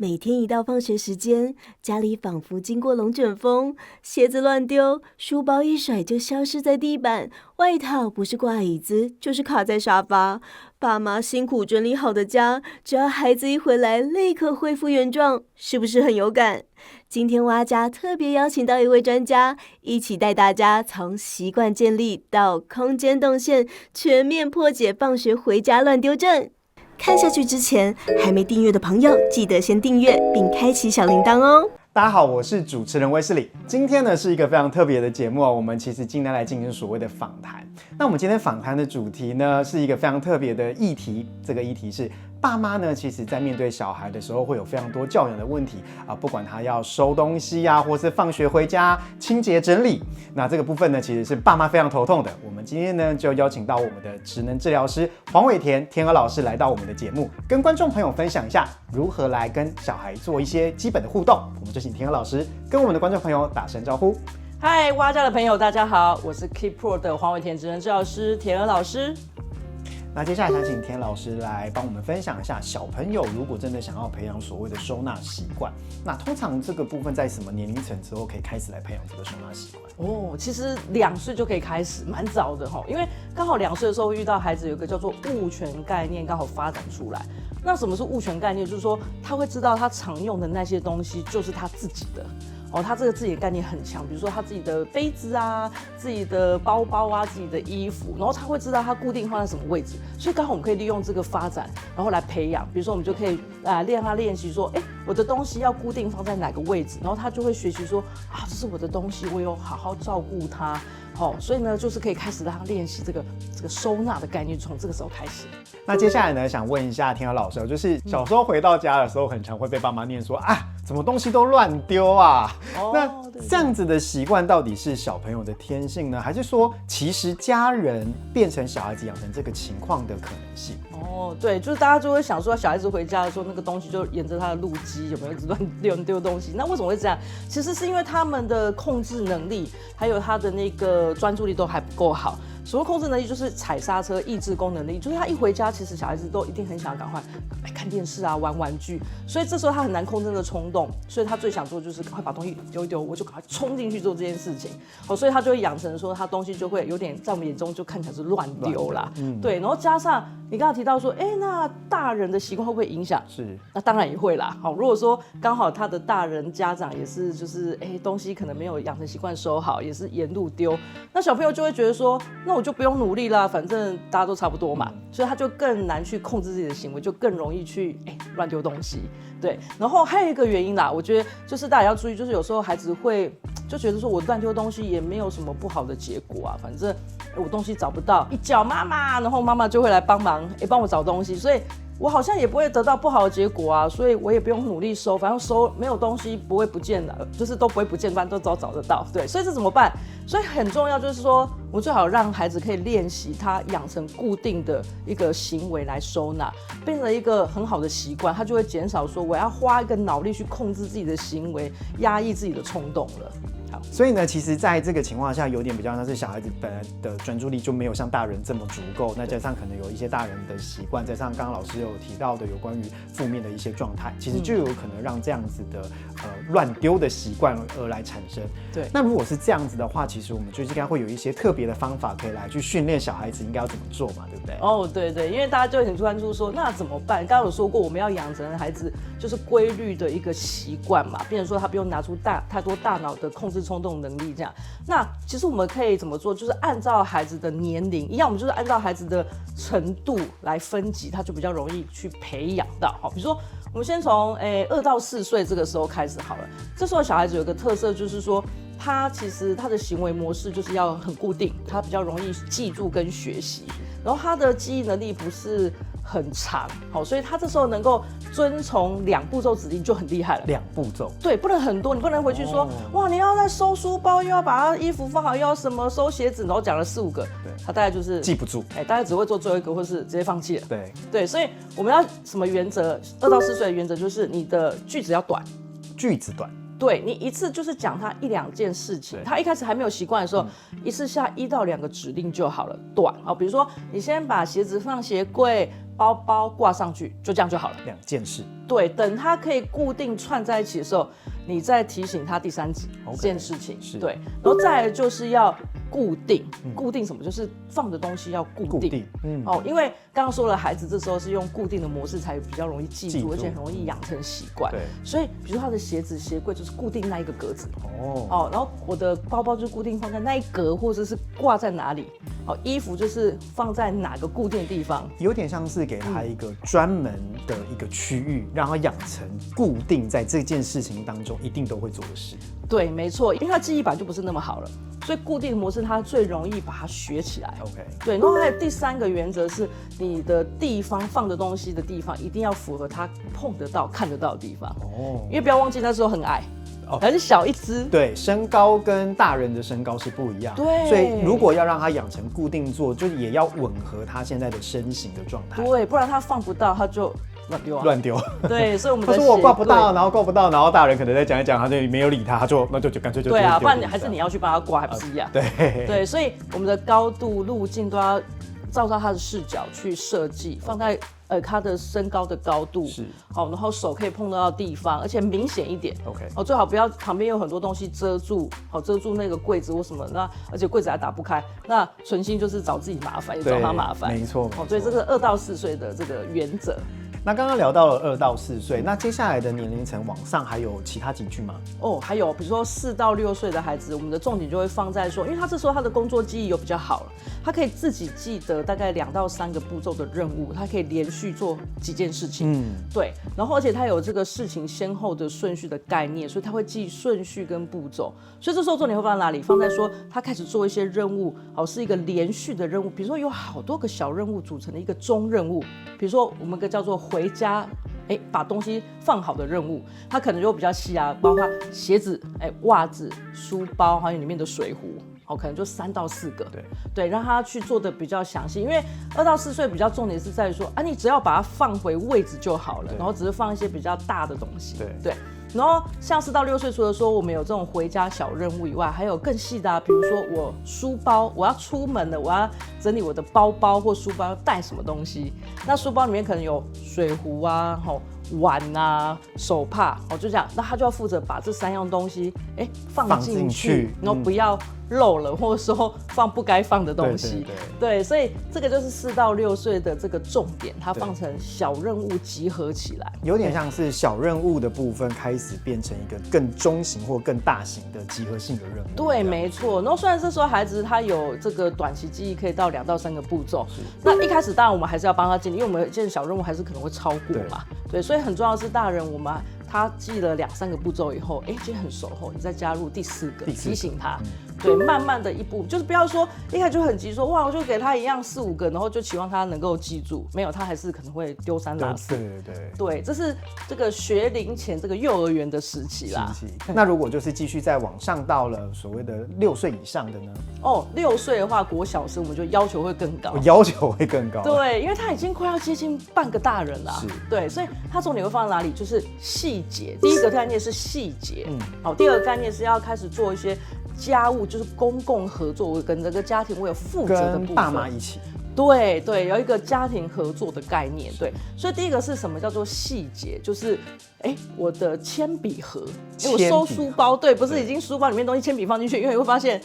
每天一到放學時間，家裡仿佛經過龍捲風，鞋子亂丟，書包一甩就消失在地板，外套不是掛椅子，就是卡在沙發。爸媽辛苦整理好的家，只要孩子一回來，立刻恢復原狀，是不是很有感？今天蛙家特別邀請到一位專家，一起帶大家從習慣建立到空間動線，全面破解放學回家亂丟症。看下去之前，還沒訂閱的朋友，記得先訂閱並開啟小鈴鐺哦。大家好，我是主持人威士里。今天呢是一個非常特別的節目哦，我們其實今天來進行所謂的訪談。那我們今天訪談的主題呢是一個非常特別的議題，這個議題是爸媽呢，其實在面對小孩的時候，會有非常多教養的問題啊，不管他要收東西啊，或是放學回家清潔整理，那這個部分呢，其實是爸媽非常頭痛的。我們今天呢，就邀請到我們的職能治療師黃偉田天鵝老師來到我們的節目，跟觀眾朋友分享一下如何來跟小孩做一些基本的互动。我們就請天鵝老師跟我們的觀眾朋友打聲招呼。嗨，蛙家的朋友，大家好，我是 Keep Pro 的黃偉田職能治療師天鵝老師。那接下來想請田老師來幫我們分享一下，小朋友如果真的想要培養所謂的收納習慣，那通常這個部分在什麼年齡層之後可以開始來培養這個收納習慣？哦，其實2歲就可以開始，蠻早的哈，因為剛好2歲的時候會遇到孩子有一個叫做物權概念剛好發展出來。那什麼是物權概念？就是說他會知道他常用的那些東西就是他自己的。哦，他这個自己的概念很強，比如說他自己的杯子啊、自己的包包啊、自己的衣服，然後他会知道他固定放在什麼位置，所以剛好我們可以利用這個發展，然後來培養。比如說我們就可以練習說，我的東西要固定放在哪個位置，然後他就會學習說，這是我的東西，我有好好照顧它。所以呢，就是可以開始讓他練習這個收納的概念，從這個時候開始。那接下來呢，想問一下天鵝老師，就是小時候回到家的時候，很常會被爸媽念說怎麼東西都亂丟啊？那這樣子的習慣到底是小朋友的天性呢，還是說其實家人變成小孩子養成這個情況的可能性？對，就是大家就會想說，小孩子回家的時候，那個東西就沿着他的路基有沒有一直亂丟東西？那為什麼會這樣？其實是因為他們的控制能力，還有他的那個專注力都還不夠好。所謂控制能力就是踩剎車、抑制功能力，就是他一回家，其實小孩子都一定很想趕快來看電視啊、玩玩具，所以這時候他很難控制那個衝動，所以他最想做的就是趕快把東西丟一丟，我就趕快衝進去做這件事情。所以他就會養成說，他東西就會有點在我們眼中就看起來是亂丟啦。對，然後加上你剛剛提到說，那大人的習慣會不會影響？是，那當然也會啦。如果說剛好他的大人家長也是，就是東西可能沒有養成習慣收好，也是沿路丟，那小朋友就會覺得說，那我就不用努力啦，反正大家都差不多嘛，所以他就更難去控制自己的行為，就更容易去亂丟東西。對，然後還有一個原因啦，我覺得就是大家要注意，就是有時候孩子會就覺得說我亂丟東西也沒有什麼不好的結果啊，反正我東西找不到，一叫媽媽，然後媽媽就會來幫忙，幫我找東西，所以我好像也不會得到不好的結果啊，所以我也不用努力收，反正收沒有東西不會不見的，就是都不會不見，反正都找得到。对，所以這怎麼辦？所以很重要就是說，我们最好讓孩子可以練習他養成固定的一個行為來收納，變成一個很好的習慣，他就會減少說我要花一個腦力去控制自己的行為，壓抑自己的衝動了。所以呢，其實在這個情況下，有點比較像是小孩子本來的專注力就沒有像大人這麼足夠，那加上可能有一些大人的習慣，加上剛剛老師有提到的有關於負面的一些狀態，其實就有可能讓這樣子的亂丟的習慣而來產生。對，那如果是這樣子的話，其實我們就應該會有一些特別的方法可以來去訓練小孩子應該要怎麼做嘛，對不對？對，因為大家就會很關注說，那怎麼辦？剛剛有說過，我們要養成孩子就是規律的一個習慣嘛，變成說他不用拿出太多大腦的控制衝動能力這樣。那其實我們可以怎麼做？就是按照孩子的年齡一樣，我們就是按照孩子的程度來分級，他就比較容易去培養到。好，比如說我們先從2到4歲這個時候開始好了。這時候小孩子有個特色就是說，他其實他的行為模式就是要很固定，他比較容易記住跟學習，然後他的記憶能力不是很長，好，所以他這時候能夠遵從2步驟指令就很厲害了。2步驟，对，不能很多，你不能回去說，哇，你要再收書包，又要把他衣服放好，又要什麼收鞋子，然後講了4、5個，对，他大概就是記不住，大概只會做最後一個，或是直接放棄了。對，所以我們要什麼原則？2到4歲的原則就是你的句子要短，句子短。对，你一次就是講他1、2件事情，他一開始還沒有習慣的時候，一次下1到2個指令就好了，短。比如說你先把鞋子放鞋櫃，包包掛上去，就這樣就好了。2件事。對，等它可以固定串在一起的時候，你再提醒他第3件事情。对，然後再来就是要固定，固定什麼？就是放的東西要固定。因為剛剛說了，孩子這時候是用固定的模式才比較容易記住，而且很容易養成習慣。對，所以比如說他的鞋子、鞋櫃就是固定那一個格子。然後我的包包就固定放在那一格，或者是掛在哪裡。衣服就是放在哪個固定的地方，有點像是給他一個專門的一個區域，讓他養成固定在這件事情當中一定都會做的事。对，没錯，因為他記憶本來就不是那麼好了，所以固定的模式他最容易把它學起來。OK， 对，然後還有第3個原則是，你的地方放的東西的地方一定要符合他碰得到、看得到的地方。因為不要忘記那時候很矮。很小一隻，对，身高跟大人的身高是不一樣，对，所以如果要讓他養成固定做，就也要吻合他現在的身形的狀態，對，不然他放不到，他就亂丟，對，所以我們的他說我掛不到，然後夠不到，然後大人可能在講一講，他就沒有理他，他就那就乾脆就對啊，不然還是你要去幫他掛，還不是一樣？对，所以我們的高度路徑都要照他的視角去設計，放在他的身高的高度是好，然後手可以碰到的地方，而且明顯一點。OK， 最好不要旁邊有很多東西遮住，好遮住那個櫃子或什麼，那而且櫃子還打不開，那存心就是找自己麻煩，也找他麻煩。沒錯，所以這個2到4歲的這個原則。那剛剛聊到了2到4歲，那接下來的年齡層往上還有其他級距嗎？還有比如說4到6歲的孩子，我們的重點就會放在說，因為他這時候他的工作記憶有比較好了，他可以自己記得大概2到3個步驟的任務，他可以連續做幾件事情。對，然後而且他有這個事情先後的順序的概念，所以他會記順序跟步驟。所以這時候重點會放在哪裡？放在說他開始做一些任務，是一個連續的任務，比如說有好多個小任務組成的一個中任務，比如說我們一個叫做回家，把東西放好的任務，它可能就比較細啊，包括鞋子、襪子、書包，還有裡面的水壺，可能就3到4個。對，讓他去做的比較詳細，因為2到4歲比較重點是在於說，你只要把它放回位置就好了，然後只是放一些比較大的東西。對。然後像4到6歲，除了說我們有這種回家小任務以外，還有更細的，比如說我書包，我要出門了，我要整理我的包包或書包要帶什麼東西。那書包裡面可能有水壺啊、碗啊、手帕，就這樣。那他就要負責把這3樣東西放進去，然後不要漏了，或者說放不該放的東西。對，所以這個就是4到6歲的這個重點，它放成小任務集合起來，有點像是小任務的部分開始變成一個更中型或更大型的集合性的任務。對，沒錯。然後雖然這時候孩子他有這個短期記憶可以到2到3個步驟，那一開始當然我們還是要幫他建立，因為我們這小任務還是可能會超過嘛。對，所以很重要的是大人他記了2、3個步驟以後，今天很熟後，你再加入第4個，提醒他。對，慢慢的一步，就是不要說一開始就很急說，哇，我就給他一樣4、5個，然後就期望他能夠記住，沒有，他還是可能會丟3落4。對，這是這個學齡前這個幼兒園的時期啦。那如果就是繼續再往上到了所謂的6歲以上的呢？6歲的話，國小生我們就要求會更高。要求會更高。對，因為他已經快要接近半個大人了。對，所以他重點會放在哪裡？就是細節。第一個概念是細節。第二個概念是要開始做一些家務，就是公共合作，我跟這個家庭我有負責的部分，跟爸媽一起。對，有一個家庭合作的概念。對，所以第一個是什麼叫做細節？就是我的鉛筆盒，我收書包，对，不是已經書包裡面東西鉛筆放進去，因為你會發現。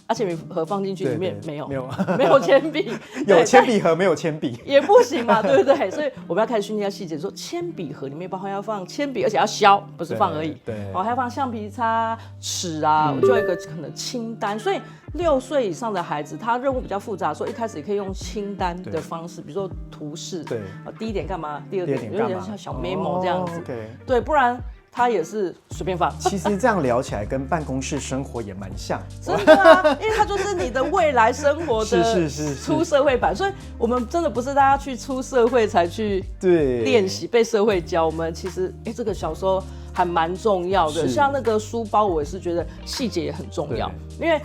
鉛筆盒放進去，裡面沒有鉛筆，有鉛筆盒沒有鉛筆也不行嘛，對不對？所以我們要開始訓練一下細節，說鉛筆盒裡面包括要放鉛筆，而且要削，不是放而已。對，還要放橡皮擦、尺啊，我就有一個可能清單。所以6歲以上的孩子，他任務比較複雜，所以一開始也可以用清單的方式，比如說圖示，對，第1點幹嘛，第2點有點像小 memo 這樣子，對，不然。他也是隨便放。其實這樣聊起來，跟辦公室生活也蠻像。真的啊，因為它就是你的未來生活的出社會版，所以我們真的不是大家去出社會才去練習被社會教。我們其實這個小時候還蠻重要的。像那個書包，我也是覺得細節也很重要，因為。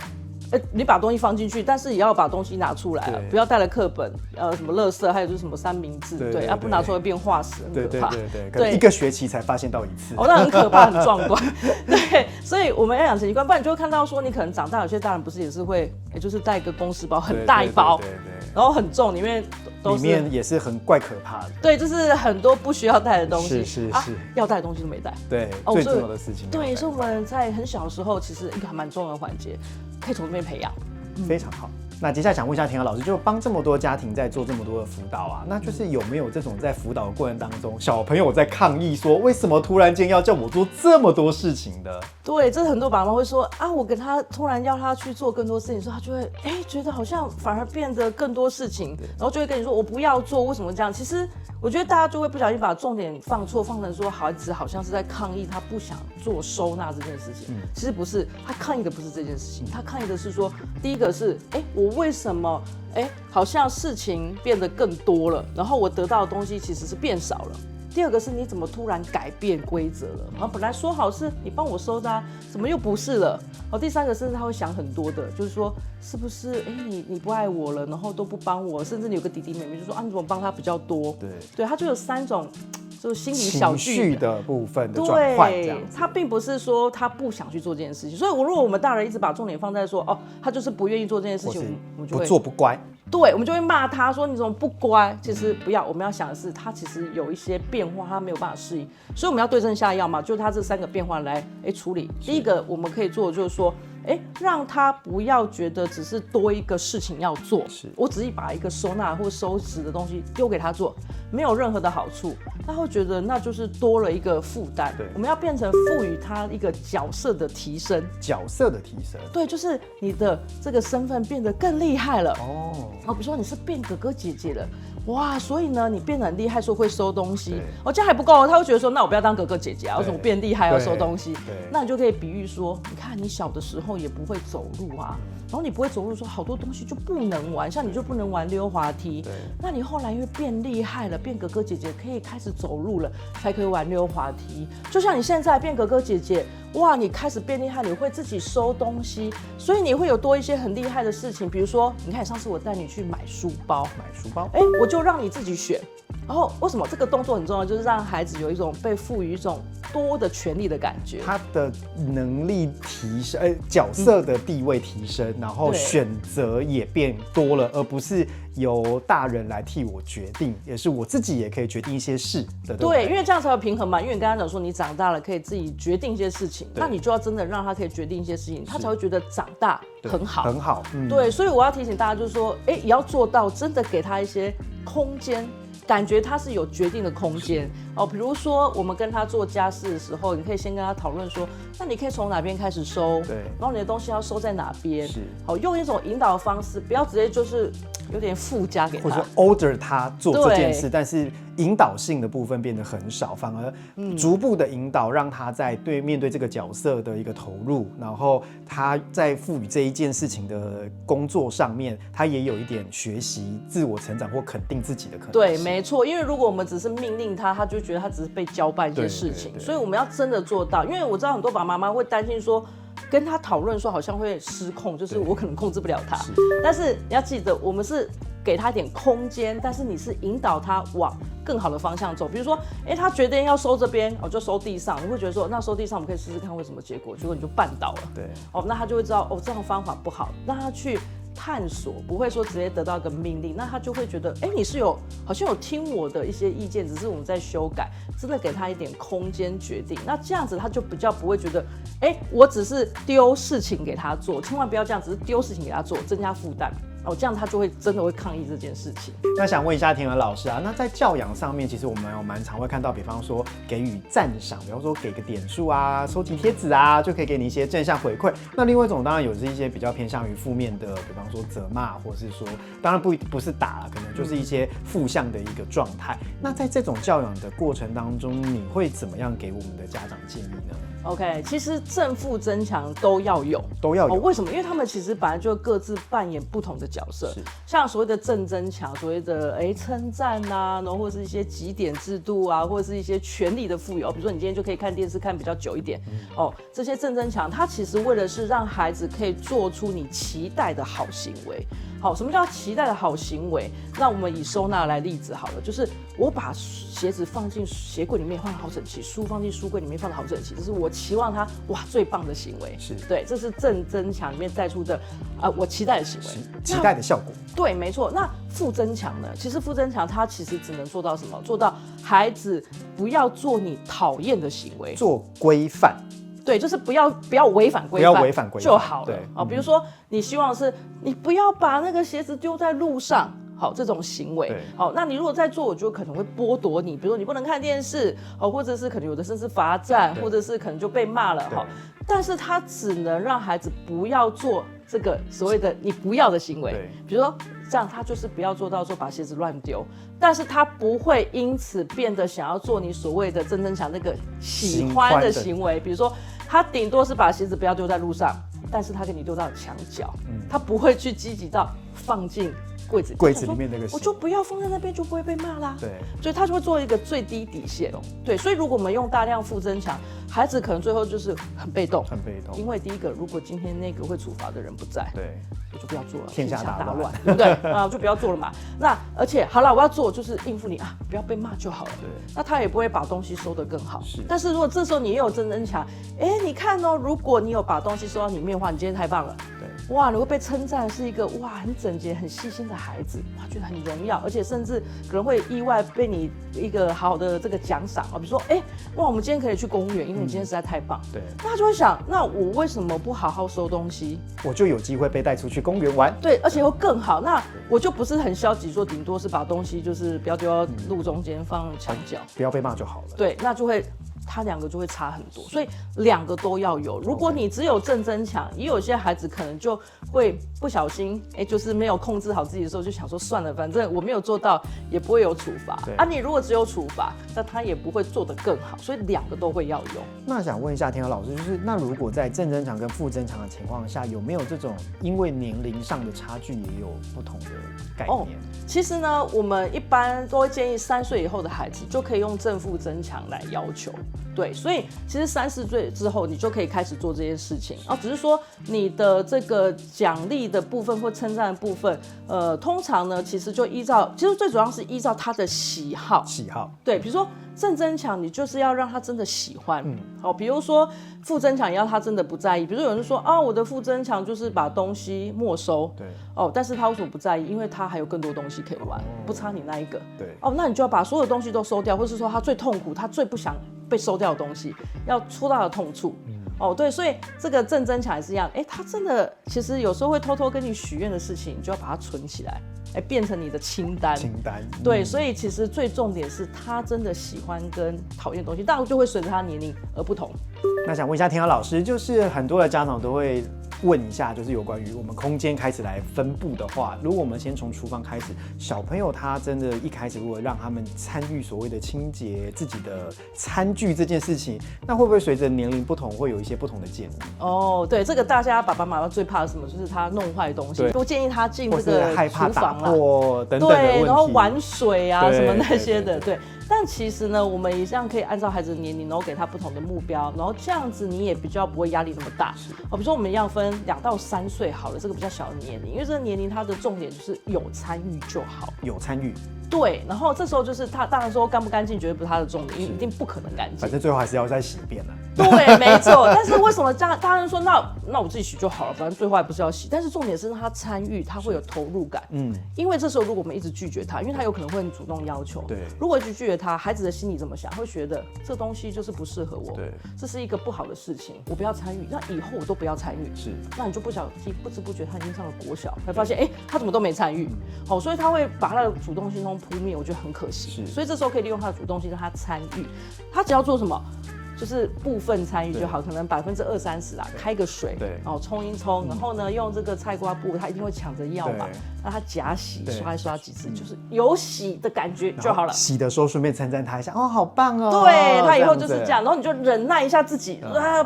你把東西放進去，但是也要把東西拿出來，不要帶了課本，什麼垃圾，還有就是什麼三明治，對，不拿出來變化石，很可怕。對，一個學期才發現到1次，那很可怕，很壯觀。對，所以我們要養成習慣，不然你就會看到說，你可能長大，有些大人不是也是會，就是帶一個公事包，很大一包，然後很重，裡面都是裡面也是很怪可怕的。对，就是很多不需要帶的东西，是，要带的東西都没带。对，最重要的事情。对，所以我們在很小的時候，其實一個還蠻重要的環節，可以從這邊培養。非常好。那接下來想問一下庭豪老師，就幫這麼多家庭在做這麼多的輔導啊，那就是有沒有這種在輔導的過程當中，小朋友在抗議說，為什麼突然間要叫我做這麼多事情的？對，這很多爸媽會說啊，我跟他突然要他去做更多事情的時候，他就會覺得好像反而變得更多事情，然後就會跟你說我不要做，為什麼這樣？其實我覺得大家就會不小心把重點放錯，放成說孩子好像是在抗議他不想做收納這件事情，其實不是，他抗議的不是這件事情，他抗議的是說，第一個是我為什麼好像事情變得更多了，然後我得到的東西其實是变少了。第二個是你怎麼突然改變規則了？然後本來說好是你幫我收的，怎麼又不是了？第三個是他會想很多的，就是說是不是你不愛我了，然後都不幫我，甚至你有個弟弟妹妹就說你怎麼幫他比較多？對，他就有3種。就是心理小劇的部分的轉換，這樣子。他並不是說他不想去做這件事情，所以如果我們大人一直把重點放在說他就是不願意做這件事情，我們就會不做不乖。對，我們就會罵他說你怎麼不乖？其實不要，我們要想的是他其實有一些變化，他沒有辦法適應，所以我們要對症下藥嘛，就是他這3個變化來處理。第一個我們可以做的就是說，讓他不要覺得只是多一個事情要做，我只是把一個收納或收拾的東西丟給他做，沒有任何的好處，他會覺得那就是多了一個負擔。我們要變成賦予他一個角色的提升，對，就是你的這個身份變得更厲害了。比如說你是變哥哥姐姐了，哇，所以呢你變得很厲害，說會收東西，這樣還不夠，他會覺得說那我不要當哥哥姐姐啊，為什麼變厲害要收東西？那你就可以比喻說，你看你小的時候也不会走路啊，然後你不會走路的時候，好多東西就不能玩，像你就不能玩溜滑梯，那你後來因為變厲害了，變哥哥姐姐可以開始走路了，才可以玩溜滑梯。就像你現在變哥哥姐姐，哇，你開始變厲害，你會自己收東西，所以你會有多一些很厲害的事情，比如說，你看上次我帶你去買書包，我就讓你自己選。然後為什麼這個動作很重要？就是讓孩子有一種被賦予一種多的權利的感覺，他的能力提升，角色的地位提升，然後選擇也變多了，而不是由大人來替我決定，也是我自己也可以決定一些事的。对，因為這樣才有平衡嘛。因為你剛剛講說你長大了可以自己決定一些事情，那你就要真的讓他可以決定一些事情，他才會覺得長大很好，很好。對，所以我要提醒大家，就是說，也要做到真的給他一些空間。感覺他是有決定的空間比如說我們跟他做家事的時候，你可以先跟他討論說，那你可以從哪邊開始收，對，然後你的東西要收在哪邊，用一種引導的方式，不要直接就是有點附加給他，或者 order 他做這件事，但是引導性的部分變得很少，反而逐步的引導，讓他在面對這個角色的一個投入，然後他在賦予這一件事情的工作上面，他也有一點學習自我成長或肯定自己的可能性。對，沒錯，因為如果我們只是命令他，他就覺得他只是被交辦一些事情，所以我們要真的做到。因為我知道很多爸爸媽媽會擔心說，跟他討論說好像會失控，就是我可能控制不了他。但是你要記得，我們是給他一點空間，但是你是引導他往更好的方向走。比如說，他決定要收這邊，就收地上，你會覺得說，那收地上我們可以試試看會什麼結果，結果你就絆倒了。對，那他就會知道，這樣的方法不好，讓他去探索，不會說直接得到一個命令，那他就會覺得，你是好像有聽我的一些意見，只是我們在修改，真的給他一點空間決定，那這樣子他就比較不會覺得，我只是丟事情給他做，千萬不要這樣，只是丟事情給他做，增加負擔。這樣他就會真的會抗議這件事情。那想問一下庭豪老師啊，那在教養上面，其實我們有蠻常會看到，比方說給予讚賞，比方說給個點數啊，收集貼紙啊，就可以給你一些正向回饋。那另外一種當然有是一些比較偏向於負面的，比方說責罵，或是說當然不是打了，可能就是一些負向的一個狀態。那在這種教養的過程當中，你會怎麼樣給我們的家長建議呢？OK， 其實正負增強都要有。為什麼？因為他們其實本來就各自扮演不同的角色。像所謂的正增強，所謂的稱讚啊，然後或者是一些集點制度啊，或者是一些權力的賦予。比如說你今天就可以看電視看比較久一點。這些正增強，它其實為的是讓孩子可以做出你期待的好行為。好，什麼叫期待的好行為？那我們以收納來例子好了，就是我把鞋子放進鞋櫃裡面放得好整齊，書放進書櫃裡面放得好整齊，這是我期望它最棒的行為。是对，這是正增強裡面帶出的我期待的行為，期待的效果。對，沒錯。那負增強呢？其實負增強它其實只能做到什麼？做到孩子不要做你討厭的行為，做規範。对，就是不要違反規範就好了。對，比如說你希望是你不要把那個鞋子丟在路上，好，這種行為。好，那你如果在做，我覺得可能會剝奪你，比如說你不能看電視，或者是可能有的甚至罰站，或者是可能就被罵了。好，但是他只能讓孩子不要做這個所謂的你不要的行為，比如說這樣，他就是不要做到說把鞋子亂丟，但是他不會因此變得想要做你所謂的正增強那個喜歡的行為，比如說他頂多是把鞋子不要丟在路上，但是他給你丟到墙角，他不會去積極到放進櫃子裡面那個，我就不要放在那邊，就不會被罵啦。对，所以他就會做一個最低底線。對，所以如果我們用大量負增強，孩子可能最後就是很被動，因為第一個，如果今天那個會處罰的人不在，对，我就不要做了，天下大亂，對不對？就不要做了嘛。那而且好了，我要做就是應付你啊，不要被罵就好了。对，那他也不會把東西收得更好。是，但是如果這時候你也有正增強，你看哦，如果你有把東西收到裡面的話，你今天太棒了。對，哇，你會被稱讚是一個很整潔、很細心的孩子，他覺得很榮耀，而且甚至可能會意外被你一個好的這個獎賞啊，比如說，哇，我們今天可以去公園，因為你今天實在太棒。對，那他就會想，那我為什麼不好好收東西？我就有機會被帶出去公園玩。對，而且會更好。那我就不是很消極，說頂多是把東西就是不要丟到路中間，放牆角，不要被罵就好了。對，那就會。他兩個就會差很多，所以兩個都要有。如果你只有正增強，也有些孩子可能就會不小心，就是沒有控制好自己的時候，就想說算了，反正我沒有做到，也不會有處罰。你如果只有處罰，那他也不會做得更好，所以兩個都會要有。那想問一下天豪老師，就是那如果在正增強跟負增強的情況下，有沒有這種因為年齡上的差距也有不同的概念？其實呢，我們一般都會建議3歲以後的孩子就可以用正負增強來要求。對，所以其實3、4歲之後，你就可以開始做這件事情。只是說你的這個獎勵的部分或稱讚的部分，通常呢，其實最主要是依照他的喜好。對，比如說正增強，你就是要讓他真的喜歡。比如說負增強，也要他真的不在意。比如說有人說我的負增強就是把東西沒收。對。但是他為什麼不在意？因為他還有更多東西可以玩，不差你那一個。對。那你就要把所有東西都收掉，或是說他最痛苦，他最不想被收掉的東西，要戳到他的痛處。對，所以這個正增強也是一樣。他真的其實有時候會偷偷跟你許願的事情，你就要把它存起來，變成你的清單。對，所以其實最重點是他真的喜歡跟討厭的東西，當然就會隨着他年齡而不同。那想問一下天豪老師，就是很多的家長都會問一下，就是有關於我們空間開始來分布的話，如果我們先從廚房開始，小朋友他真的一開始如果讓他們參與所謂的清潔自己的餐具這件事情，那會不會隨着年齡不同會有一些不同的建議？對，這個大家爸爸媽媽最怕的是什麼？就是他弄壞東西，都建議他進這個廚房啦，等等的問題，對，然後玩水啊什麼那些的，對。但其實呢，我們一樣可以按照孩子的年齡，然後給他不同的目標，然後這樣子你也比較不會壓力那麼大。比如說我們一樣分2到3歲好了，這個比較小的年齡，因為這個年齡它的重點就是有參與就好，有參與。對，然後這時候就是他當然說乾不乾淨絕對不是他的重點，因為一定不可能乾淨，反正最後還是要再洗一遍的。對，沒錯。但是為什麼大人說那我自己洗就好了，反正最後還不是要洗？但是重點是讓他參與，他會有投入感。因為這時候如果我們一直拒絕他，因為他有可能會很主動要求。對，如果一直拒絕他，孩子的心裡怎麼想？會覺得這東西就是不適合我，對，這是一個不好的事情，我不要參與，那以後我都不要參與。是，那你就不知不覺他已經上了國小，才發現他怎麼都沒參與。所以他會把他的主動性撲滅，我覺得很可惜。所以這時候可以利用他的主動性讓他參與，他只要做什麼？就是部分參與就好，可能20%-30%啦，開個水，沖一沖，然後呢，用這個菜瓜布，他一定會搶着要嘛，讓他假洗，刷一刷幾次，就是有洗的感覺就好了。洗的時候順便稱讚他一下，好棒哦。對，他以後就是這樣，然後你就忍耐一下自己，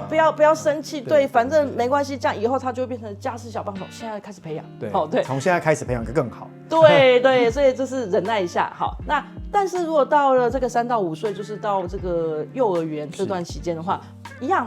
不要生氣，對，反正沒關係，這樣以後他就會變成家事小幫手。現在開始培養，對，從現在開始培養更好。對，所以就是忍耐一下，好。那但是如果到了這個3到5歲，就是到這個幼兒園這段期間的話，一樣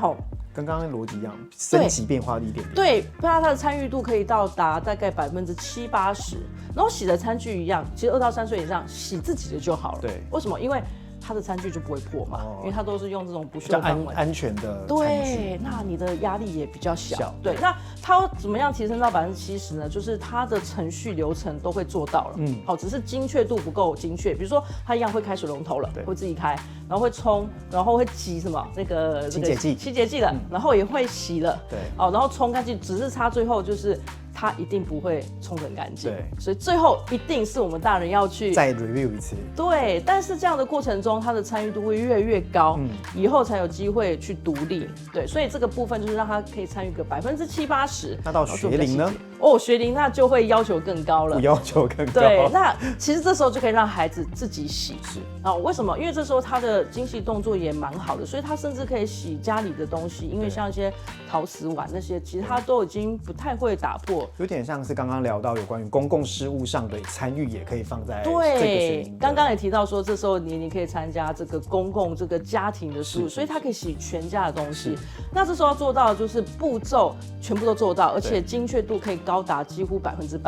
跟剛剛邏輯一樣，升級變化的一點點。對，不然它的參與度可以到達大概70%-80%。然後洗的餐具一樣，其實2到3歲以上洗自己的就好了。对，為什麼？因為它的餐具就不會破嘛，因為它都是用這種不锈鋼安全的餐具。对，那你的壓力也比較小。对，那它怎麼樣提升到70%呢？就是它的程序流程都會做到了。好，只是精確度不夠精確。比如說，它一樣會開水龍頭了，會自己開，然後會沖，然後會擠什麼那個清潔劑了，然後也會洗了。對，然後沖乾淨，只是差最後就是它一定不會沖得很乾淨。对，所以最後一定是我們大人要去再 review 一次。對，但是這樣的過程中，他的參與度會越來越高，以後才有機會去獨立。對，所以這個部分就是讓他可以參與個70%-80%。那到學齡呢？哦，學齡那就會要求更高了，要求更高。对，那其實這時候就可以讓孩子自己洗。是啊，為什麼？因為這時候他的精細動作也蠻好的，所以他甚至可以洗家裡的東西，因為像一些陶瓷碗那些，其實他都已經不太會打破。有點像是剛剛聊到有關於公共事務上的參與，也可以放在對。剛剛也提到說，這時候你可以參加這個公共這個家庭的事務，所以他可以洗全家的東西。那這時候要做到的就是步驟全部都做到，而且精確度可以高達幾乎100%。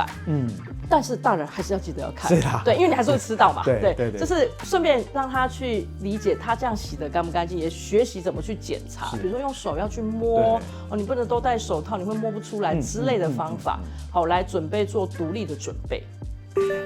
但是大人還是要記得要看，對，因為你還是會吃到嘛。對，就是順便讓他去理解他這樣洗得乾不乾淨，也學習怎麼去檢查，比如說用手要去摸哦，你不能都戴手套，你會摸不出來之類的方法。好，來準備做獨立的準備。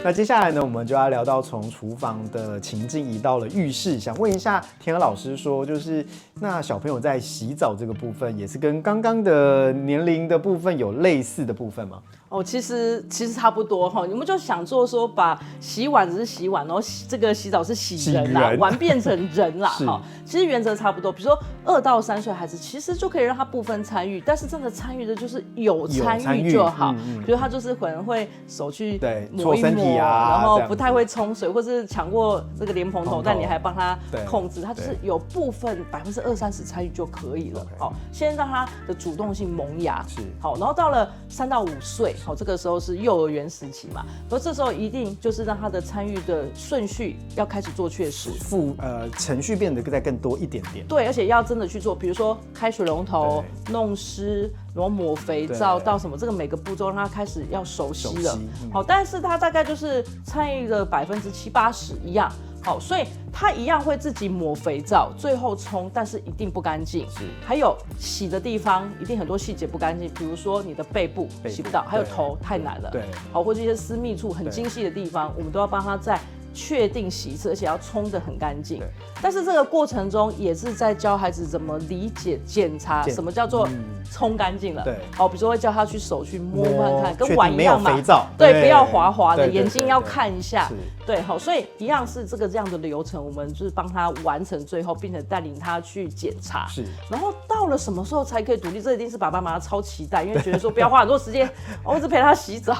那接下來呢，我們就要聊到從廚房的情境移到了浴室。想問一下田娥老師說，就是那小朋友在洗澡這個部分，也是跟剛剛的年齡的部分有類似的部分嗎？哦，其實差不多哈，你們就想做說把洗碗只是洗碗，然後这個洗澡是洗人啦，碗變成人啦哈。其實原則差不多，比如說2到3歲孩子，其實就可以讓他部分參與，但是真的參與的就是有參與就好。比如他就是可能會手去抹一抹，然後不太會沖水，或是搶過這個蓮蓬頭，但你還幫他控制，他就是有部分20%-30%參與就可以了。好，先讓他的主動性萌芽。好，然後到了3到5歲。好，這個時候是幼兒園時期嘛，所以這時候一定就是讓他的參與的順序要開始做確實，程序變得再更多一點點。對，而且要真的去做，比如說開水龍頭、弄濕，然後抹肥皂到什麼，這個每個步驟讓他開始要熟悉了。好，但是他大概就是參與了70%-80%一樣。好，所以他一樣會自己抹肥皂，最後沖，但是一定不乾淨。還有洗的地方一定很多細節不乾淨，比如說你的背部洗不到，還有頭太難了。對，好，或者一些私密處很精細的地方，我們都要幫他再確定洗一次，而且要沖得很乾淨。但是這個過程中也是在教孩子怎麼理解、檢查什麼叫做沖乾淨了。對，好，比如說會叫他去手去摸看看，跟碗一樣嘛。沒有肥皂，对，不要滑滑的，眼睛要看一下。对，好，所以一樣是这樣的流程，我們就是幫他完成最後，並且帶領他去檢查。是，然後到了什麼時候才可以獨立？這一定是爸爸媽媽超期待，因為覺得說不要花很多時間，我一直陪他洗澡。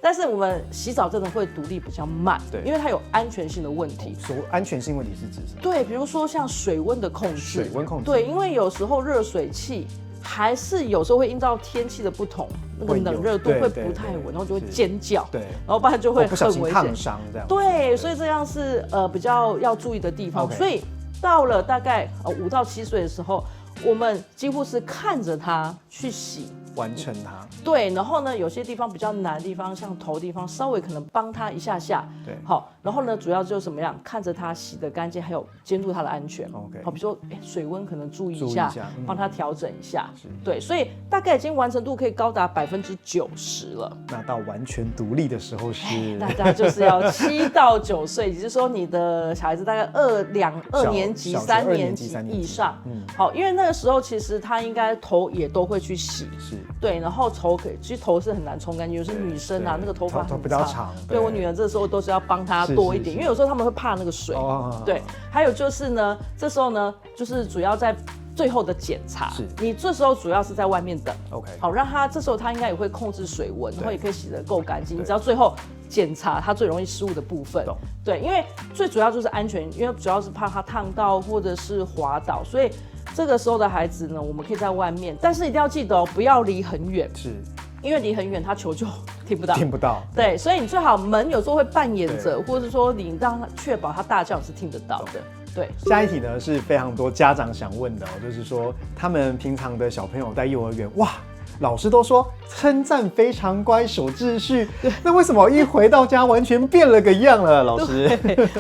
但是我們洗澡真的會獨立比較慢，對，因為它有安全性的問題。安全性問題是指什麼？對，比如說像水溫的控制。水溫控制。對，因為有時候熱水器還是有時候會依照天氣的不同，那個冷熱度會不太穩，然後就會尖叫，对，然後不然就會很危險，燙傷這樣。對，所以這樣是比較要注意的地方。所以到了大概5到7歲的時候，我們幾乎是看着他去洗。完成它，對，然後呢，有些地方比較難的地方，像頭地方，稍微可能幫他一下下，對，好，然後呢，主要就是怎麼樣，看着他洗得乾淨，還有監督他的安全，OK，好，比如說水溫可能注意一下，幫他調整一下，對，所以大概已經完成度可以高達90%了。那到完全獨立的時候是，大家就是要7到9歲，也就是說你的小孩子大概2年級、3年級以上，好，因為那個時候其實他應該頭也都會去洗，是。對，然後其實頭是很難沖乾淨，有些女生啊，那個頭髮很長，對，我女兒這時候都是要幫她多一點，因為有時候他們會怕那個水。對，還有就是呢，這時候呢，就是主要在最後的檢查，你這時候主要是在外面等 ，OK， 好，讓他這時候他應該也會控制水溫，然後也可以洗得夠乾淨，你只要最後檢查他最容易失誤的部分，對，因為最主要就是安全，因為主要是怕他燙到或者是滑倒，所以。這個時候的孩子呢，我們可以在外面，但是一定要記得哦，不要離很遠，是，因為離很遠，他球就聽不到，對，所以你最好門有時候會半掩着，或者說你讓他確保他大叫你是聽得到的。對，下一題呢是非常多家長想問的就是說他們平常的小朋友在幼兒園，哇，老師都說稱讚非常乖，守秩序，那為什麼一回到家完全變了個樣了？老師，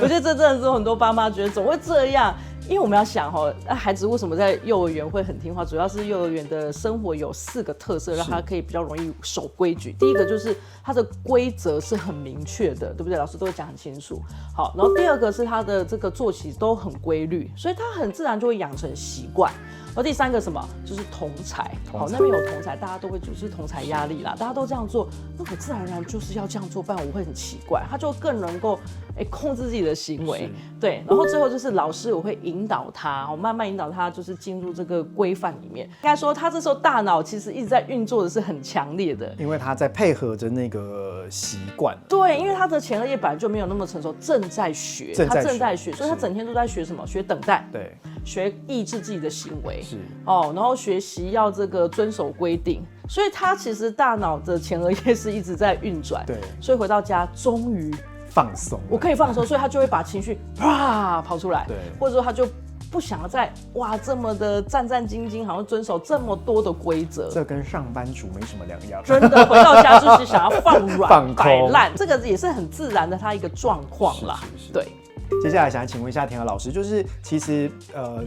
我覺得這真的是很多爸媽覺得怎麼會這樣？因為我們要想孩子為什麼在幼兒園會很聽話，主要是幼兒園的生活有4個特色，讓他可以比較容易守規矩。第一個就是他的規則是很明確的，對不對？老師都會講很清楚。好，然後第二個是他的這個作息都很規律，所以他很自然就會養成習慣。然後第3個什麼，就是同儕。好，那邊有同儕，大家都會就是同儕壓力啦，大家都這樣做，那我自然而然就是要這樣做，不然我會很奇怪。他就更能夠控制自己的行為，對。然後最後就是老師我會引導他，我慢慢引導他，就是進入這個規範裡面。應該說他這時候大腦其實一直在運作的是很強烈的，因為他在配合着那個習慣。對，因為他的前額葉本來就沒有那麼成熟，正在學，他正在學，所以他整天都在學什麼？學等待，对，學抑制自己的行為，是哦，然後學習要這個遵守規定，所以他其實大腦的前額葉是一直在運轉，对，所以回到家終於放鬆，我可以放鬆，所以他就會把情緒啪跑出來，对，或者說他就不想要再這麼的戰戰兢兢，好像遵守這麼多的規則，這跟上班族沒什麼兩樣。真的，回到家就是想要放軟擺爛，這個也是很自然的他一個狀況啦，對。接下來想請問一下田娥老師，就是其實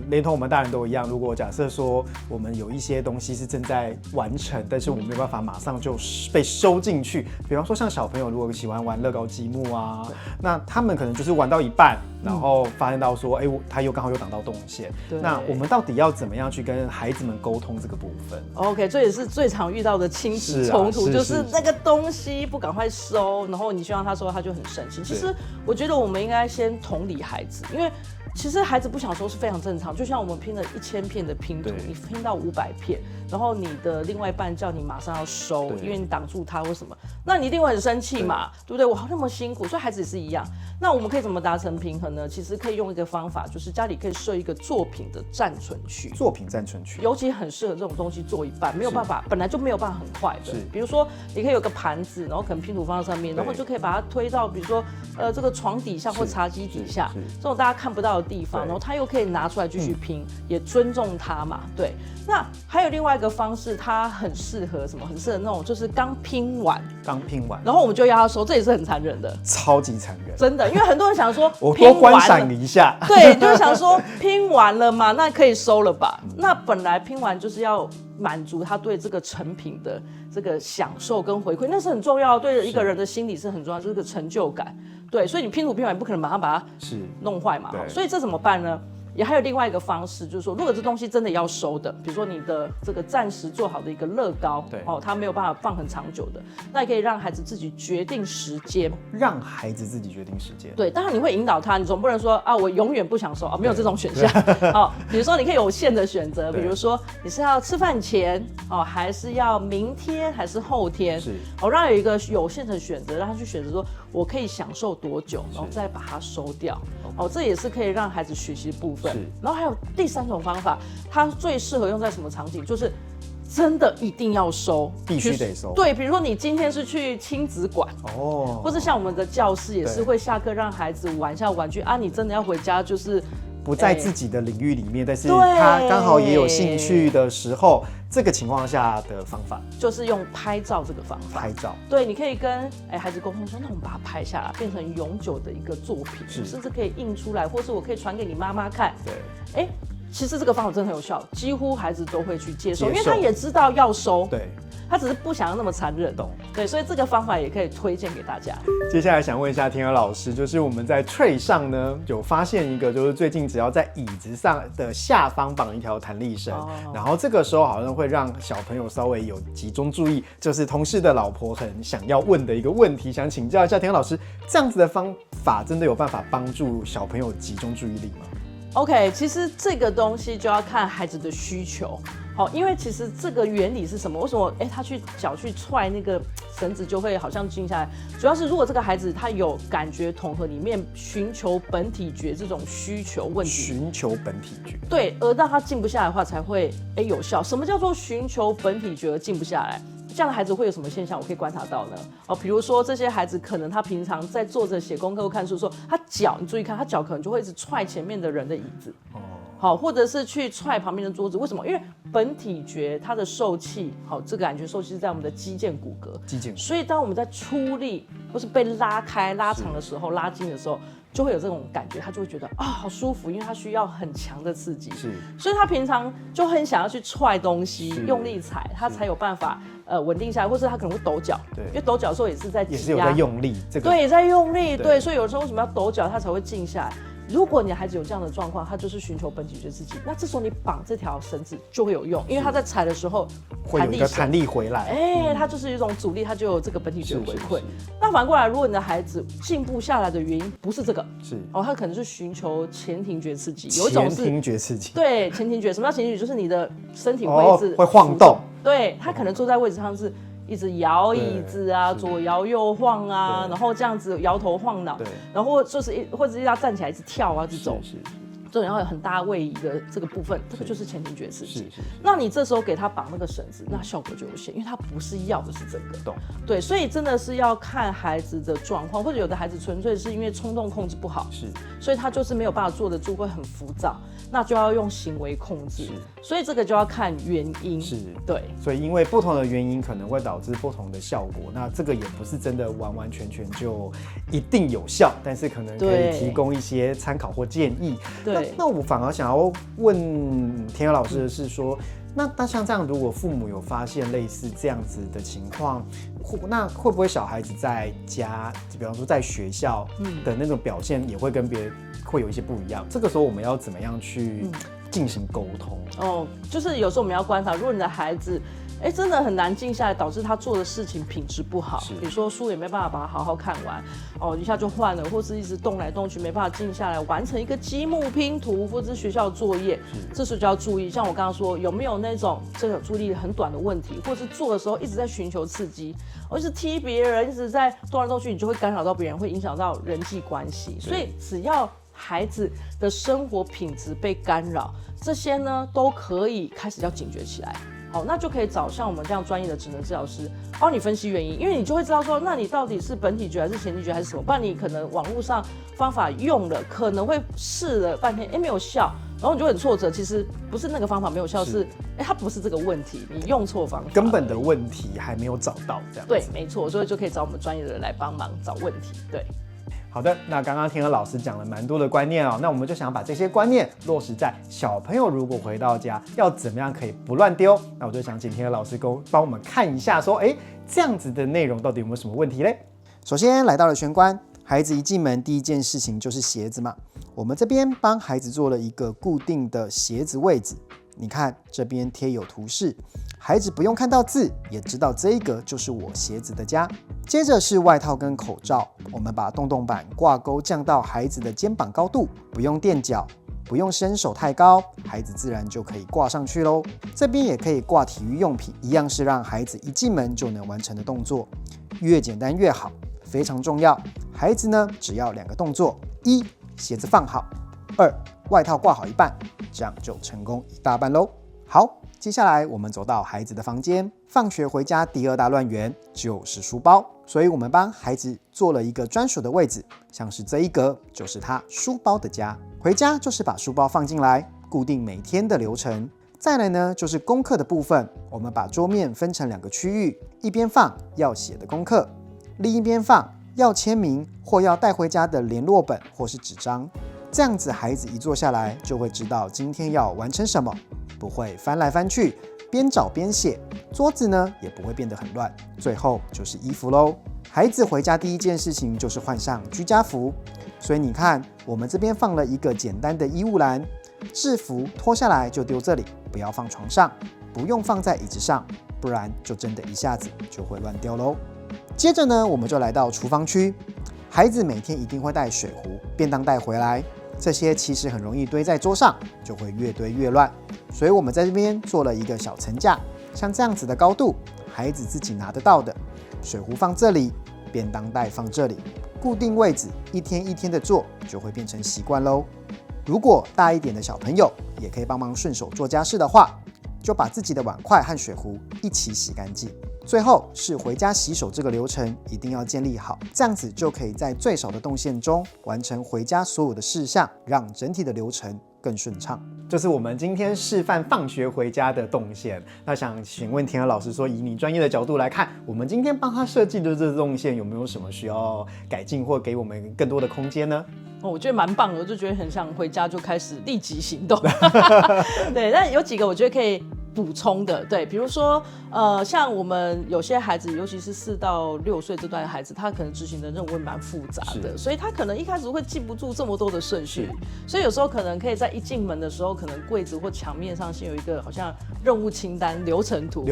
連同我們大人都一樣，如果假設說我們有一些東西是正在完成，但是我們沒辦法馬上就被收進去，比方說像小朋友如果喜歡玩樂高積木啊，那他們可能就是玩到一半，然後發現到說，他又刚好又擋到動線，那我們到底要怎麼樣去跟孩子們溝通這個部分 ？OK， 這也是最常遇到的親子衝突，就是那個東西不趕快收，然後你希望他收，他就很生氣。其實我覺得我們應該先同理孩子，因為其實孩子不想收是非常正常，就像我們拼了1000片的拼圖，你拼到500片，然後你的另外一半叫你馬上要收，因為你擋住他或什麼，那你一定會很生氣嘛，對不對？我那麼辛苦，所以孩子也是一樣。那我們可以怎麼達成平衡呢？其實可以用一個方法，就是家裡可以設一個作品的暫存區。作品暫存區，尤其很適合這種東西做一半，沒有辦法，本來就沒有辦法很快的。比如說，你可以有個盤子，然後可能拼圖放在上面，然后就可以把它推到，比如說這個床底下或茶几底下，這種大家看不到的地方，然後他又可以拿出來繼續拼，也尊重他嘛。對。那還有另外一個方式，它很適合什麼？很適合那種就是剛拼完，然後我們就要他收，這也是很殘忍的，超級殘忍，真的。因為很多人想說，我多觀賞你一下，對，就是想說拼完了嘛，那可以收了吧？那本來拼完就是要滿足他對這個成品的這個享受跟回饋，那是很重要，對一個人的心理是很重要，就是個成就感。對，所以你拼圖拼完，不可能馬上把它弄壞嘛，所以這怎麼辦呢？也還有另外一個方式，就是說，如果這東西真的要收的，比如說你的這個暫時做好的一個樂高，它沒有辦法放很長久的，那也可以讓孩子自己決定時間，讓孩子自己決定時間。對，當然你會引導他，你總不能說我永遠不想收沒有這種選項。比如說你可以有限的選擇，比如說你是要吃飯前還是要明天還是後天，讓有一個有限的選擇，讓他去選擇說我可以享受多久，然後再把它收掉。這也是可以讓孩子學習的部分。然後還有第3種方法，它最適合用在什麼場景？就是真的一定要收，必須得收。對，比如說你今天是去親子館或是像我們的教室也是會下課讓孩子玩一下玩具啊，你真的要回家就是不在自己的領域裡面，但是他剛好也有興趣的時候，這個情況下的方法就是用拍照這個方法。拍照，对，你可以跟孩子溝通說，那我們把它拍下来，變成永久的一個作品，甚至可以印出來，或是我可以傳給你媽媽看。对，其實這個方法真的很有效，幾乎孩子都會去接受，因為他也知道要收。對。他只是不想要那麼殘忍，對，所以這個方法也可以推薦給大家。接下來想問一下田娥老師，就是我們在 tray 上呢有發現一個，就是最近只要在椅子上的下方綁一條彈力繩，然後這個時候好像會讓小朋友稍微有集中注意，就是同事的老婆很想要問的一個問題，想請教一下田娥老師，這樣子的方法真的有辦法幫助小朋友集中注意力嗎？OK， 其實這個東西就要看孩子的需求。好，因為其實這個原理是什麼？為什麼他去腳去踹那個繩子就會好像靜下來？主要是如果這個孩子他有感覺統合裡面尋求本體覺這種需求問題，尋求本體覺，對，而讓他靜不下來的話才會有效。什麼叫做尋求本體覺而靜不下來？這樣的孩子會有什麼現象？我可以觀察到呢？比如說這些孩子可能他平常在坐着寫功課或看書的時候，他腳你注意看，他腳可能就会一直踹前面的人的椅子，好，或者是去踹旁邊的桌子。為什麼？因為本體覺它的受气，好，這個感覺受气是在我們的肌腱骨骼，所以當我們在出力或是被拉開、拉長的時候、拉筋的時候，就会有這種感覺，他就會覺得好舒服，因為他需要很強的刺激，所以他平常就很想要去踹東西，用力踩，他才有辦法穩定下來，或是他可能會抖腳，因為抖腳的時候也是在擠压，也是有在用力，对，也在用力，对，所以有时候為什麼要抖腳，他才會靜下來。如果你的孩子有這樣的狀況，他就是尋求本體覺刺激，那這時候你綁這條繩子就會有用，因為他在踩的時候會有一個彈力回來，他就是一種阻力，他就有這個本體覺回饋。那反過來，如果你的孩子進步下來的原因不是這個，他可能是尋求前庭覺刺激，有一種是前庭覺刺激，對，前庭觉，什麼叫前庭觉？就是你的身體会一直会晃动，对，他可能坐在位置上是一直摇椅子啊，左摇右晃啊，然后这样子摇頭晃腦，然後就是或者是要站起來一直跳啊，這種然後有很大位移的這個部分，這個就是前庭覺刺激。那你這時候給他綁那個繩子，那效果就有限，因為他不是要的是這個。對，所以真的是要看孩子的狀況，或者有的孩子純粹是因為衝動控制不好，所以他就是没有辦法坐得住，會很浮躁，那就要用行為控制。所以這個就要看原因。對。所以因為不同的原因可能會導致不同的效果，那這個也不是真的完完全全就一定有效，但是可能可以提供一些參考或建議。對。那我反而想要問田娥老師的是說，那像這樣，如果父母有發現類似這樣子的情況，那會不會小孩子在家，比方說在學校的那種表現，也會跟別人會有一些不一樣？這個時候我們要怎麼樣去進行溝通？就是有時候我們要觀察，如果你的孩子真的很難靜下來，導致他做的事情品質不好，比如說書也沒辦法把它好好看完，一下就換了，或是一直動來動去，沒辦法靜下來完成一個積木拼圖，或者是學校作業，這時候就要注意。像我剛剛說，有沒有那種這個注意力很短的問題，或是做的時候一直在尋求刺激，或是踢別人，一直在動來動去，你就會干擾到別人，會影響到人際關係。所以只要孩子的生活品質被干擾，這些呢都可以開始要警覺起來。那就可以找像我們這樣專業的職能治療師幫你分析原因，因為你就會知道說，那你到底是本體覺還是前庭覺還是什麼？不然你可能網絡上方法用了，可能會試了半天，沒有效，然後你就很挫折。其實不是那個方法沒有效，是它不是這個問題，你用錯方法，根本的問題還沒有找到，這樣子。對，沒錯，所以就可以找我們專業的人來幫忙找問題。對。好的，那剛剛田娥老師講了蠻多的觀念哦，那我們就想把這些觀念落實在小朋友如果回到家要怎麼樣可以不亂丟，那我就想請田娥老師幫我們看一下說，這樣子的內容到底有沒有什麼問題嘞？首先來到了玄關，孩子一進門第一件事情就是鞋子嘛，我們這邊幫孩子做了一個固定的鞋子位置，你看這邊貼有圖示，孩子不用看到字也知道這一個就是我鞋子的家。接着是外套跟口罩，我們把洞洞板掛鈎降到孩子的肩膀高度，不用墊腳，不用伸手太高，孩子自然就可以掛上去咯。這邊也可以掛體育用品，一樣是讓孩子一進門就能完成的動作，越簡單越好，非常重要。孩子呢只要2個動作：一，鞋子放好；二，外套掛好一半，這樣就成功一大半咯。好，接下來我們走到孩子的房間，放學回家第2大亂源就是書包，所以我們幫孩子做了一個專屬的位置，像是這一格就是他書包的家。回家就是把書包放進來，固定每天的流程。再來呢就是功課的部分，我們把桌面分成2個區域，一邊放要寫的功課，另一邊放要簽名或要帶回家的聯絡本或是紙張。這樣子孩子一坐下來就會知道今天要完成什麼，不會翻來翻去，邊找邊寫，桌子呢也不會變得很亂。最後就是衣服咯，孩子回家第一件事情就是換上居家服，所以你看我們這邊放了一個簡單的衣物籃，制服脫下來就丟這裡，不要放床上，不用放在椅子上，不然就真的一下子就會亂掉咯。接着呢我們就來到廚房區，孩子每天一定會帶水壺、便當袋回來，這些其實很容易堆在桌上，就會越堆越亂，所以我們在這邊做了一個小層架，像這樣子的高度，孩子自己拿得到的，水壺放這裡，便當袋放這裡，固定位置，一天一天的做，就會變成習慣咯。如果大一點的小朋友也可以幫忙順手做家事的話，就把自己的碗筷和水壺一起洗乾淨，最後是回家洗手這個流程一定要建立好，這樣子就可以在最少的動線中完成回家所有的事項，讓整體的流程更順暢。这是我們今天示範放學回家的動線。那想詢問田兒老師說，以你專業的角度來看，我們今天幫他設計的這個動線有沒有什麼需要改進或給我們更多的空間呢？我覺得蠻棒的，我就覺得很像回家就開始立即行動。对，但有幾個我覺得可以補充的，對，比如說像我們有些孩子，尤其是4到6歲這段的孩子，他可能執行的任務會蠻複雜的，所以他可能一開始會記不住這麼多的順序，所以有時候可能可以在一進門的時候，可能櫃子或牆面上先有一個好像任務清單、流程圖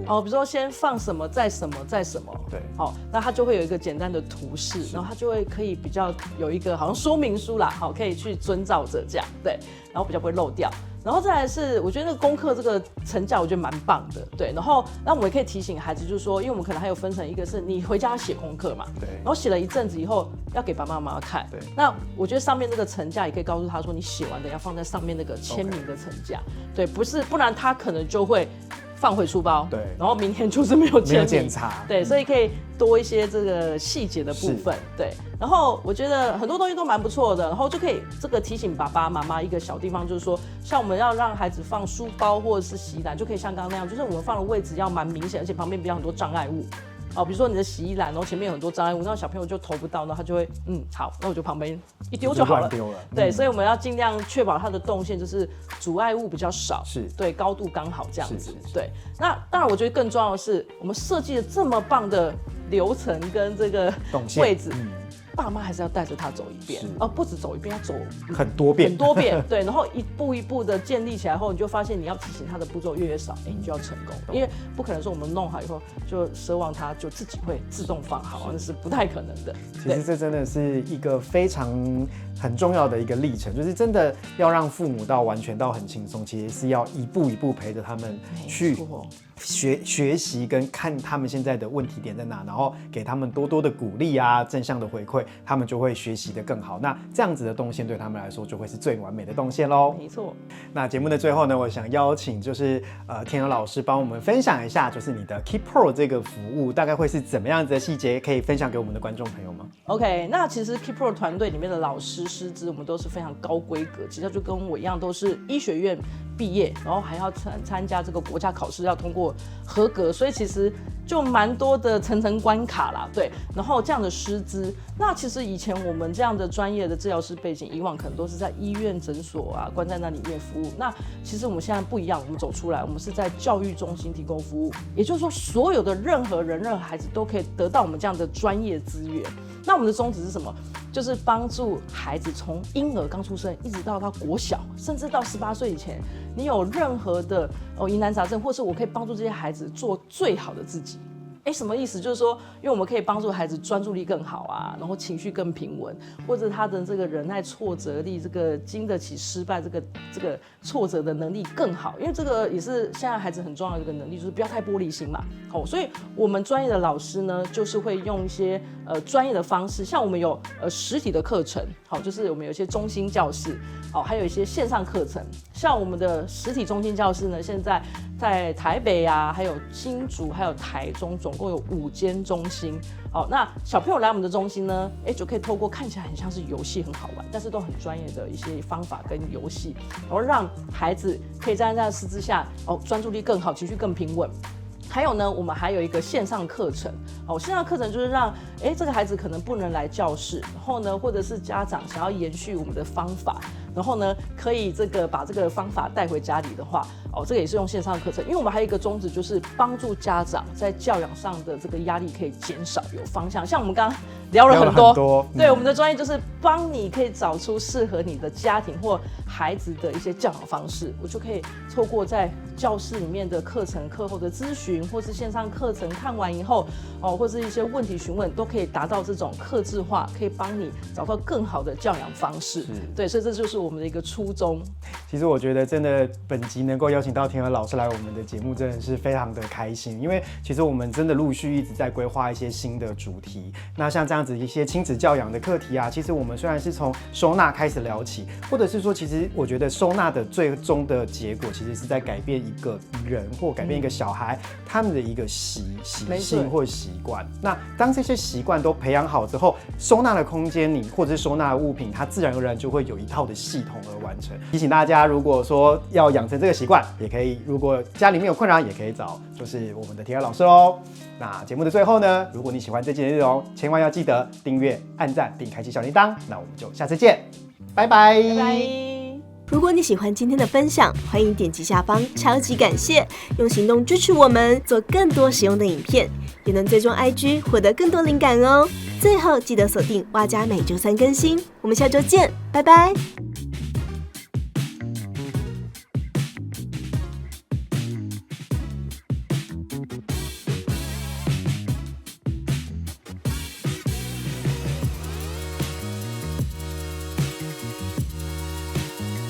哦，比如說先放什麼，再什麼，再什麼，對，好，那他就會有一個簡單的圖示，然後他就会可以比較有一個好像說明書啦，好，可以去遵照着這樣，對，然後比較不會漏掉。然後再來是，我覺得那個功課這個成架，我覺得蠻棒的，對。然後，那我們也可以提醒孩子，就是說，因為我們可能還有分成一個是你回家寫功課嘛，對。然後寫了一陣子以後，要給爸爸媽媽看，對。那我覺得上面這個成架也可以告訴他說，你寫完的要放在上面那個簽名的成架，對，不然他可能就會放回書包，對，然後明天就是沒有檢查，对，所以可以多一些這個細節的部分，對。然後我覺得很多東西都蠻不錯的，然後就可以這個提醒爸爸媽媽一個小地方，就是說，像我們要讓孩子放書包或者是洗衣籃，就可以像剛剛那樣，就是我們放的位置要蠻明顯，而且旁邊不要很多障礙物。哦，比如說你的洗衣籃，然後前面有很多障礙物，那小朋友就投不到，然後他就会好，那我就旁邊一丟就好了。对，所以我們要盡量確保它的動線就是阻礙物比較少，是对，高度剛好這樣子。對，那當然我覺得更重要的是，我們設計了這麼棒的流程跟這個位置。爸媽還是要帶着他走一遍，不止走一遍，要走很多遍，对，然後一步一步的建立起來後，你就發現你要提醒他的步驟越少，你就要成功，因為不可能說我們弄好以後就奢望他就自己會自動放好，那是不太可能的。其實這真的是一個非常很重要的一個歷程，就是真的要讓父母到完全到很輕鬆，其實是要一步一步陪着他們去學習跟看他們現在的問題點在哪，然後給他們多多的鼓勵啊，正向的回饋，他們就會學習得更好。那這樣子的動線對他們來說就會是最完美的動線嘍。沒錯。那節目的最後呢，我想邀請就是田兒老師幫我們分享一下，就是你的 Keep Pro 這個服務大概會是怎麼樣子的細節，可以分享給我們的觀眾朋友嗎？ OK， 那其實 Keep Pro 團隊裡面的老師師資，我們都是非常高規格，其實就跟我一樣，都是醫學院畢業，然後還要參加這個國家考試，要通過合格，所以其實就蠻多的層層關卡啦，對。然後這樣的師資，那其實以前我們這樣的專業的治療師背景，以往可能都是在醫院診所啊，關在那裡面服務。那其實我們現在不一樣，我們走出來，我們是在教育中心提供服務，也就是說，所有的任何人、任何孩子都可以得到我們這樣的專業資源。那我們的宗旨是什麼？就是幫助孩子從嬰兒剛出生，一直到他國小，甚至到18歲以前，你有任何的疑難雜症，或是我可以幫助這些孩子做最好的自己。什麼意思？就是說，因為我們可以幫助孩子專注力更好啊，然後情緒更平穩，或者他的這個忍耐挫折力，這個經得起失敗這個挫折的能力更好。因為這個也是現在孩子很重要的一個能力，就是不要太玻璃心嘛。好，所以我們專業的老師呢，就是會用一些專業的方式，像我們有實體的課程，好，就是我們有一些中心教室，好，還有一些線上課程。像我们的實體中心教室呢，現在在台北啊，還有新竹，還有台中，總共有5間中心。好，那小朋友來我們的中心呢，就可以透過看起来很像是遊戲很好玩，但是都很專業的一些方法跟遊戲，然後讓孩子可以在這樣的師資下，專注力更好，情緒更平穩。還有呢，我們還有一個線上課程，線上課程就是讓這個孩子可能不能來教室，然後呢，或者是家長想要延續我們的方法，然後呢，可以把這個方法帶回家裡的話，這個也是用線上課程，因為我們還有一個宗旨，就是幫助家長在教養上的這個壓力可以減少，有方向。像我們剛剛聊了很多，對，我們的專業就是幫你可以找出適合你的家庭或孩子的一些教養方式，我就可以透過在教室裡面的課程、課後的諮詢，或是線上課程看完以後，或是一些問題詢問，都可以達到這種客製化，可以幫你找到更好的教養方式。對，所以這就是我們的一個初衷。其實我覺得真的本集能夠邀請到田兒老師來我們的節目，真的是非常的開心，因為其實我們真的陸續一直在規劃一些新的主題。那像這樣樣子一些親子教養的課題啊，其實我們雖然是從收納開始聊起，或者是說，其實我覺得收納的最終的結果，其實是在改變一個人或改變一個小孩他們的一個習性或習慣。那當這些習慣都培養好之後，收納的空間或者是收納的物品，它自然而然就會有一套的系統而完成。提醒大家，如果說要養成這個習慣，也可以，如果家裡面有困擾，也可以找就是我們的鐵兒老師哦。那節目的最後呢，如果你喜歡這集的內容，千萬要記得訂閱、按讚並開啟小鈴鐺。那我們就下次見，拜拜。拜拜。如果你喜歡今天的分享，歡迎點擊下方超級感謝，用行動支持我們做更多實用的影片，也能追蹤 IG 獲得更多靈感哦。最後記得鎖定蛙家每週3更新，我們下週見，拜拜。